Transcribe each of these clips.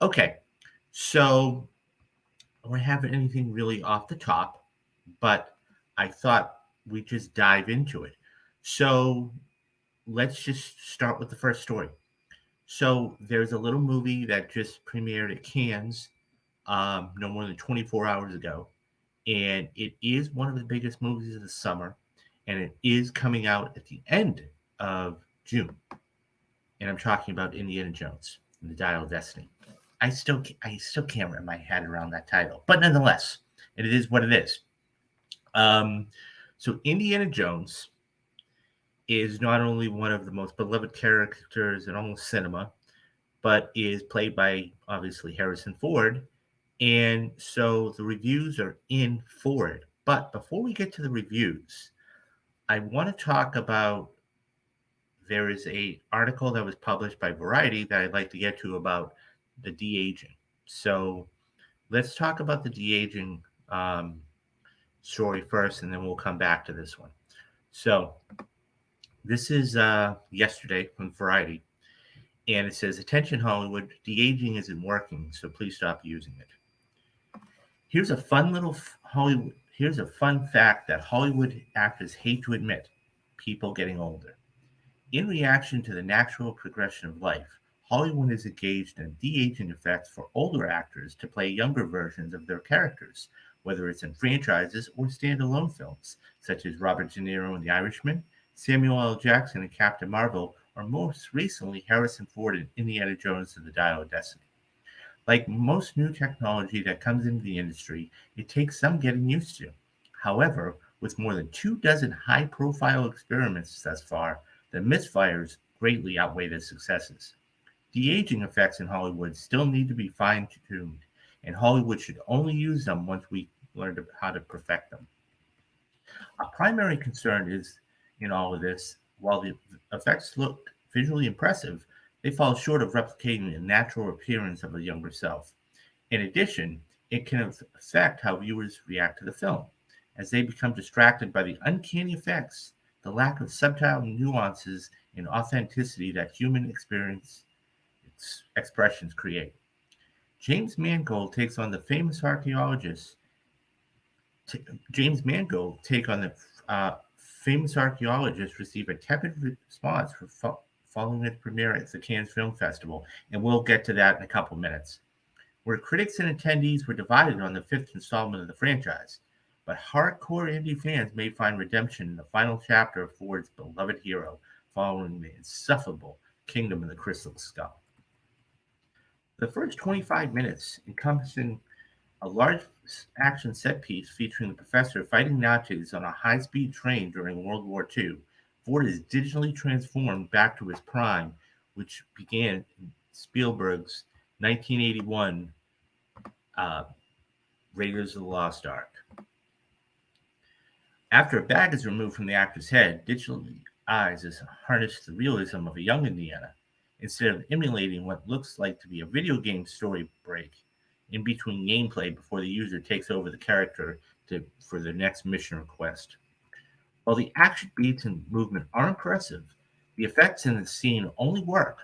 Okay, so I don't have anything really off the top, but I thought we'd just dive into it. So let's just start with the first story. So there's a little movie that just premiered at Cannes, no more than 24 hours ago, and it is one of the biggest movies of the summer, and it is coming out at the end of June. And I'm talking about Indiana Jones and the Dial of Destiny. I still can't wrap my head around that title, but nonetheless, it is what it is. Um, so Indiana Jones is not only one of the most beloved characters in almost cinema, but is played by obviously Harrison Ford. And so the reviews are in for it. But before we get to the reviews, I want to talk about there is a article that was published by Variety that I'd like to get to about the de-aging. So let's talk about the de-aging um, story first, and then we'll come back to this one. So this is yesterday from Variety, and it says, "Attention Hollywood, de-aging isn't working, so please stop using it." Here's a fun little Hollywood. Here's a fun fact that Hollywood actors hate to admit: people getting older. In reaction to the natural progression of life, Hollywood is engaged in de-aging effects for older actors to play younger versions of their characters, whether it's in franchises or standalone films, such as Robert De Niro in The Irishman, Samuel L. Jackson in Captain Marvel, or most recently Harrison Ford in Indiana Jones and the Dial of Destiny. Like most new technology that comes into the industry, it takes some getting used to. However, with more than 2 dozen high profile experiments thus far, the misfires greatly outweigh the successes. De aging effects in Hollywood still need to be fine tuned, and Hollywood should only use them once we learn how to perfect them. A primary concern is in all of this, while the effects look visually impressive, they fall short of replicating the natural appearance of a younger self. In addition, it can affect how viewers react to the film, as they become distracted by the uncanny effects, the lack of subtle nuances and authenticity that human experience expressions create. James Mangold takes on the famous archaeologist. T- James Mangold take on the famous archaeologist received a tepid response for following its premiere at the Cannes Film Festival, and we'll get to that in a couple minutes. Where critics and attendees were divided on the fifth installment of the franchise, but hardcore indie fans may find redemption in the final chapter of Ford's beloved hero following the insufferable Kingdom of the Crystal Skull. The first 25 minutes, encompassing a large action set piece featuring the professor fighting Nazis on a high speed train during World War II, Ford is digitally transformed back to his prime, which began in Spielberg's 1981 uh, Raiders of the Lost Ark. After a bag is removed from the actor's head, digital eyes is harnessed the realism of a young Indiana, instead of emulating what looks like to be a video game story break in between gameplay before the user takes over the character for their next mission or quest. While the action beats and movement are impressive, the effects in the scene only work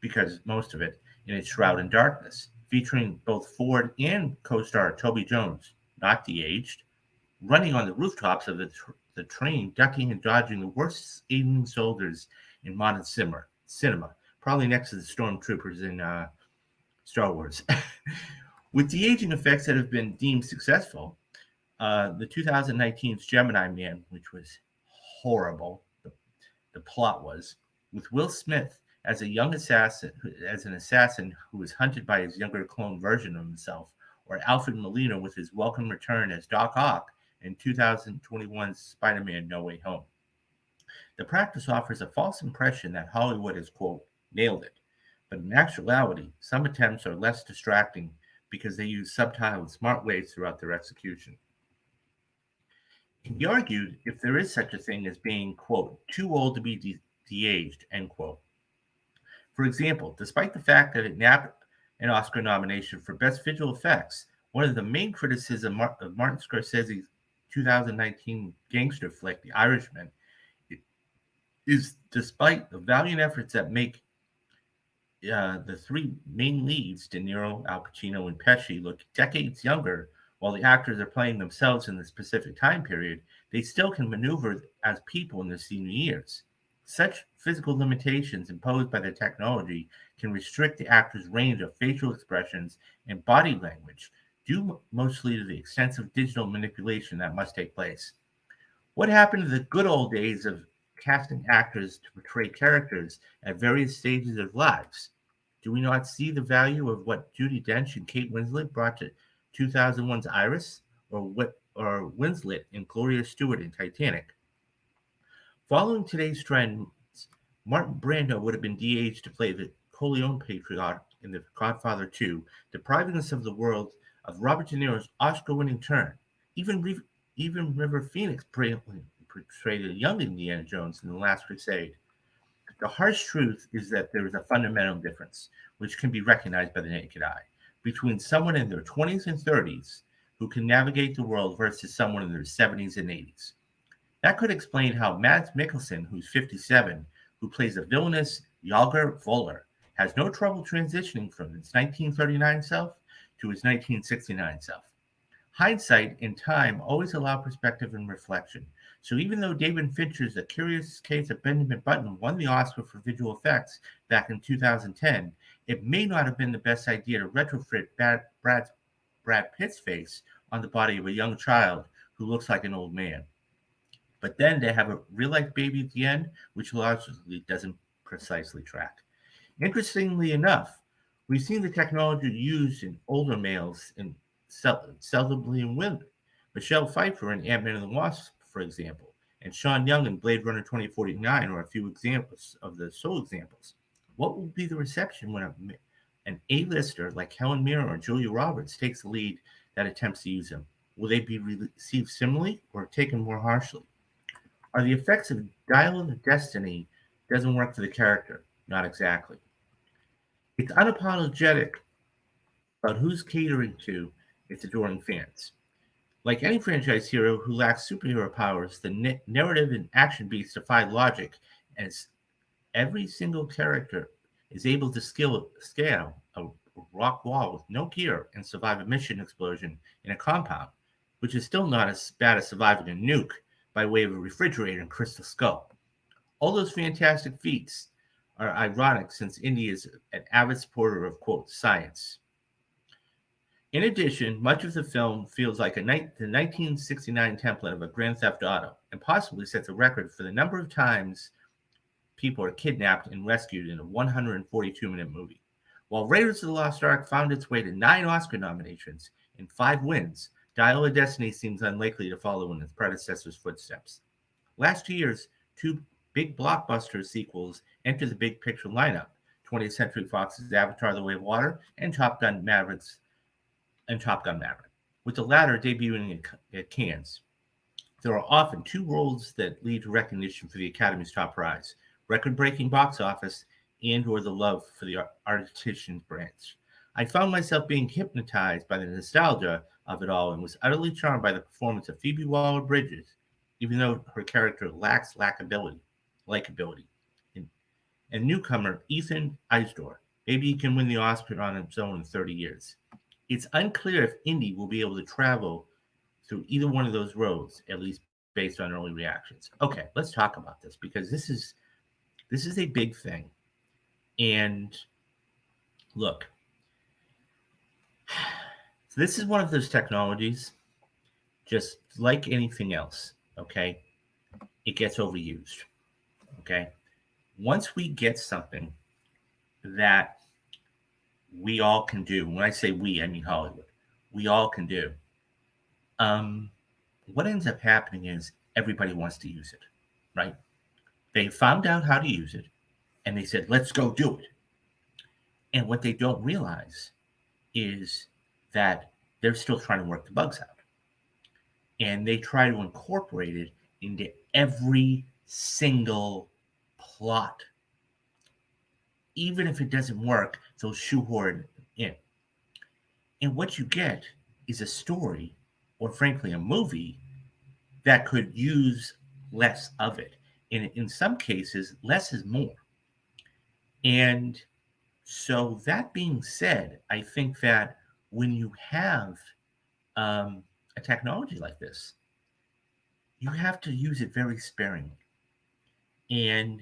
because most of it in its Shroud in Darkness, featuring both Ford and co-star Toby Jones, not de-aged, running on the rooftops of the train, ducking and dodging the worst aiming soldiers in modern cinema, probably next to the stormtroopers in Star Wars. With de-aging effects that have been deemed successful, the 2019's Gemini Man, which was horrible, the plot was, with Will Smith as a young assassin, as an assassin who was hunted by his younger clone version of himself, or Alfred Molina with his welcome return as Doc Ock in 2021's Spider-Man No Way Home. The practice offers a false impression that Hollywood has, quote, nailed it. But in actuality, some attempts are less distracting because they use subtle and smart ways throughout their execution. It can be argued if there is such a thing as being, quote, too old to be de-aged, end quote. For example, despite the fact that it nabbed an Oscar nomination for Best Visual Effects, one of the main criticisms of Martin Scorsese's 2019 gangster flick, The Irishman, is despite the valiant efforts that make the three main leads, De Niro, Al Pacino, and Pesci, look decades younger. While the actors are playing themselves in the specific time period, they still can maneuver as people in their senior years. Such physical limitations imposed by the technology can restrict the actor's range of facial expressions and body language, due mostly to the extensive digital manipulation that must take place. What happened to the good old days of casting actors to portray characters at various stages of lives? Do we not see the value of what Judi Dench and Kate Winslet brought to 2001's Iris, or Winslet and Gloria Stewart in Titanic? Following today's trend, Martin Brando would have been de-aged to play the Corleone patriarch in The Godfather 2, depriving us of the world of Robert De Niro's Oscar-winning turn. Even even River Phoenix portrayed a young Indiana Jones in The Last Crusade. The harsh truth is that there is a fundamental difference, which can be recognized by the naked eye, between someone in their 20s and 30s who can navigate the world versus someone in their 70s and 80s. That could explain how Mads Mikkelsen, who's 57, who plays the villainous Jalger Voller, has no trouble transitioning from his 1939 self to his 1969 self. Hindsight and time always allow perspective and reflection. So even though David Fincher's The Curious Case of Benjamin Button won the Oscar for visual effects back in 2010, it may not have been the best idea to retrofit Brad Pitt's face on the body of a young child who looks like an old man. But then they have a real life baby at the end, which logically doesn't precisely track. Interestingly enough, we've seen the technology used in older males and seldomly in women. Michelle Pfeiffer in Ant-Man and the Wasp, for example, and Sean Young in Blade Runner 2049 are a few examples of the sole examples. What will be the reception when an A-lister like Helen Mirren or Julia Roberts takes the lead that attempts to use them? Will they be received similarly or taken more harshly? Are the effects of Dial of Destiny doesn't work for the character? Not exactly. It's unapologetic about who's catering to its adoring fans. Like any franchise hero who lacks superhero powers, the narrative and action beats defy logic, as every single character is able to scale a rock wall with no gear and survive a mission explosion in a compound, which is still not as bad as surviving a nuke by way of a refrigerator and crystal skull. All those fantastic feats are ironic since Indy is an avid supporter of, quote, science. In addition, much of the film feels like the 1969 template of a Grand Theft Auto and possibly sets a record for the number of times people are kidnapped and rescued in a 142-minute movie. While Raiders of the Lost Ark found its way to 9 Oscar nominations and 5 wins, Dial of Destiny seems unlikely to follow in its predecessor's footsteps. Last year's 2 big blockbuster sequels entered the big picture lineup: 20th Century Fox's Avatar: The Way of Water and Top Gun Maverick, with the latter debuting at Cannes. There are often 2 roles that lead to recognition for the Academy's top prize: record-breaking box office and/or the love for the artisan's branch. I found myself being hypnotized by the nostalgia of it all and was utterly charmed by the performance of Phoebe Waller-Bridges, even though her character lacks likability. And newcomer Ethan Eisdorf. Maybe he can win the Oscar on its own in 30 years. It's unclear if Indy will be able to travel through either one of those roads, at least based on early reactions. Okay, let's talk about this because this is a big thing. And look, so this is one of those technologies, just like anything else, okay? It gets overused, okay? Once we get something that we all can do, when I say we, I mean Hollywood, we all can do, what ends up happening is everybody wants to use it, right? They found out how to use it and they said, let's go do it. And what they don't realize is that they're still trying to work the bugs out. And they try to incorporate it into every single plot. Even if it doesn't work, they'll shoehorn it in. And what you get is a story, or frankly, a movie that could use less of it. And in some cases, less is more. And So that being said, I think that when you have a technology like this, you have to use it very sparingly. And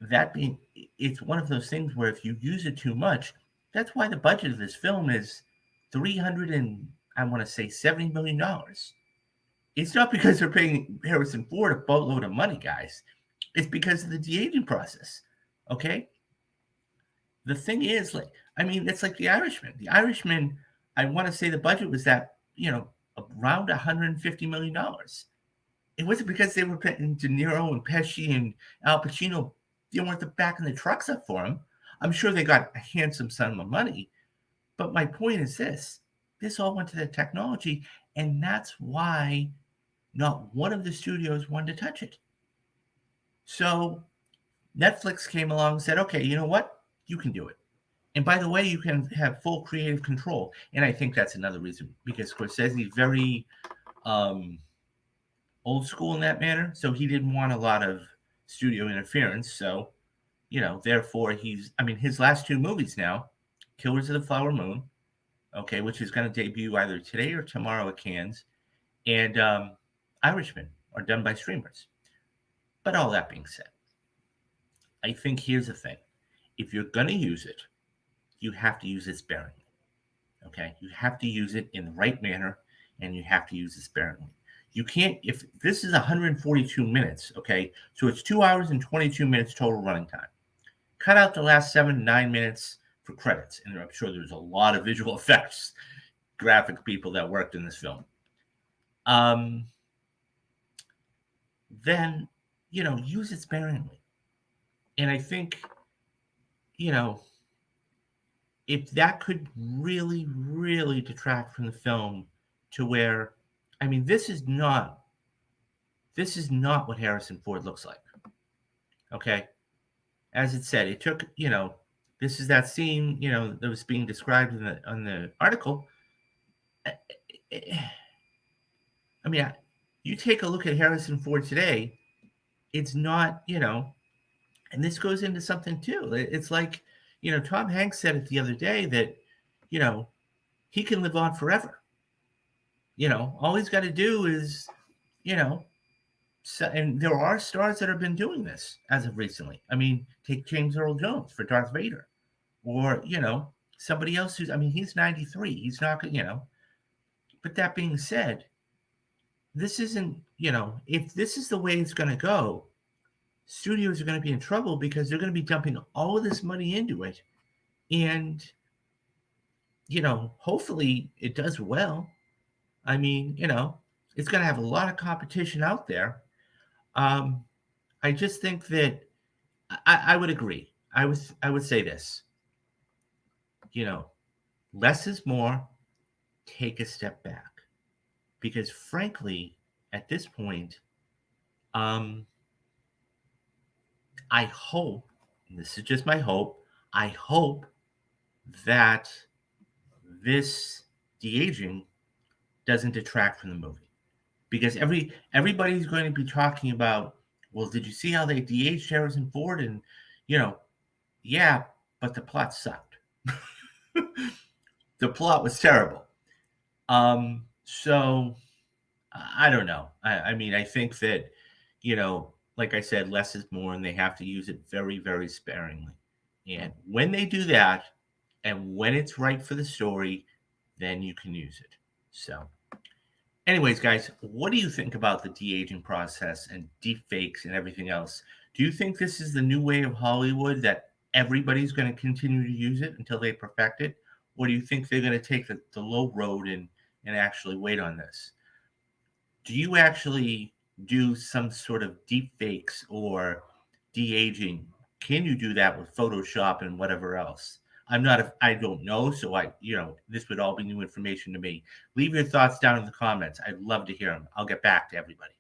that being, it's one of those things where if you use it too much, that's why the budget of this film is 300 and I want to say $70 million. It's not because they're paying Harrison Ford a boatload of money, guys. It's because of the de-aging process. Okay. The thing is, like, I mean, it's like The Irishman. The Irishman, I want to say the budget was that, around $150 million. It wasn't because they were putting De Niro and Pesci and Al Pacino, they weren't backing the trucks up for him. I'm sure they got a handsome sum of money. But my point is this all went to the technology, and that's why not one of the studios wanted to touch it. So Netflix came along and said, okay, you know what? You can do it. And by the way, you can have full creative control. And I think that's another reason, because Scorsese's very old school in that manner. So he didn't want a lot of studio interference. So, therefore his last two movies now, Killers of the Flower Moon, okay, which is going to debut either today or tomorrow at Cannes, and Irishman are done by streamers. But all that being said, I think here's the thing. If you're going to use it, you have to use it sparingly. Okay? You have to use it in the right manner, and you have to use it sparingly. You can't, if this is 142 minutes, okay? So it's 2 hours and 22 minutes total running time. Cut out the last 7 to 9 minutes for credits. And I'm sure there's a lot of visual effects, graphic people that worked in this film. Then, use it sparingly. And I think, if that could really, really detract from the film to where, I mean, this is not what Harrison Ford looks like. Okay. As it said, it took, this is that scene, that was being described on the article. I mean, you take a look at Harrison Ford today, it's not, and this goes into something too. It's like, Tom Hanks said it the other day that, he can live on forever. All he's got to do is, and there are stars that have been doing this as of recently. I mean, take James Earl Jones for Darth Vader, or, somebody else he's 93. He's not going to, but that being said, this isn't, if this is the way it's going to go, studios are going to be in trouble because they're going to be dumping all of this money into it. And, hopefully it does well. I mean, it's going to have a lot of competition out there. I just think that I would agree. I would say this, less is more, take a step back. Because frankly, at this point, I hope, and this is just my hope, I hope that this de-aging doesn't detract from the movie. Because everybody's going to be talking about, well, did you see how they de-aged Harrison Ford? And, yeah, but the plot sucked. The plot was terrible. So I don't know. I mean, I think that, like I said, less is more, and they have to use it very, very sparingly. And when they do that, and when it's right for the story, then you can use it. So, anyways, guys, what do you think about the de-aging process and deep fakes and everything else? Do you think this is the new way of Hollywood, that everybody's going to continue to use it until they perfect it? Or do you think they're going to take the low road and actually wait on this? Do you actually do some sort of deep fakes or de-aging? Can you do that with Photoshop and whatever else? I don't know. So this would all be new information to me. Leave your thoughts down in the comments. I'd love to hear them. I'll get back to everybody.